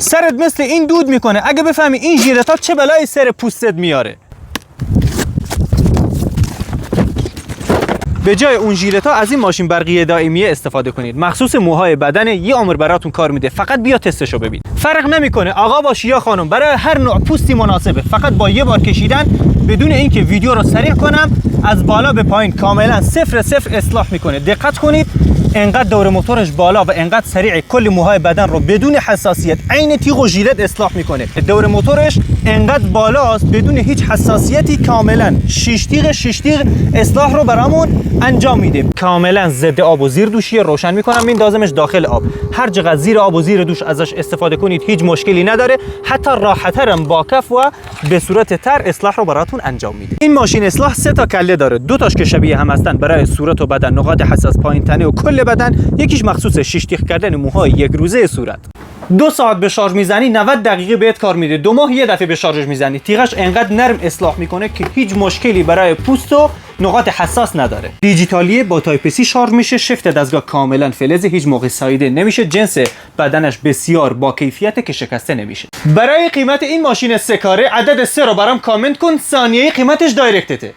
سرت مثل این دود میکنه. اگه بفهمی این ژیلت ها چه بلایی سر پوستت میاره. به جای اون ژیلت ها از این ماشین برقی دائمیه استفاده کنید. مخصوص موهای بدن، یه عمر براتون کار میده. فقط بیا تستشو ببین. فرق نمیکنه آقا باشی یا خانم، برای هر نوع پوستی مناسبه. فقط با یه بار کشیدن بدون اینکه ویدیو رو سریع کنم، از بالا به پایین کاملا صفر اصلاح میکنه. دقت کنید، انقدر دور موتورش بالا و انقدر سریع کل موهای بدن رو بدون حساسیت عین تیغ و ژیلت اصلاح میکنه. دور موتورش انقدر بالاست بدون هیچ حساسیتی، کاملا شش تیغ اصلاح رو برامون انجام میده. کاملا ضد آب و زیر دوشی. روشن میکنم میندازمش داخل آب. هر چقدر زیر آب و زیر دوش ازش استفاده کنید هیچ مشکلی نداره. حتی راحت‌ترم با کف و به صورت تر اصلاح رو براتون انجام میده. این ماشین اصلاح 3 تا کله داره. 2 تاش که شبیه هم هستن برای صورت و بدن، نقاط حساس پایین تنه و کل بدن. یکیش مخصوص شش تیغ کردن موهای یک روزه صورت. 2 ساعت به شارژ میزنی 90 دقیقه بهت کار میده. 2 ماه یه دفعه به شارژش میزنی. تیغش انقدر نرم اصلاح میکنه که هیچ مشکلی برای پوست و نقاط حساس نداره. دیجیتالیه، با تایپ سی شارژ میشه. شفت دستگاه کاملا فلزه، هیچ موقع ساییده نمیشه. جنس بدنش بسیار با کیفیته که شکسته نمیشه. برای قیمت این ماشین 3 کاره عدد 3 رو برام کامنت کن. ثانیه قیمتش دایرکتته.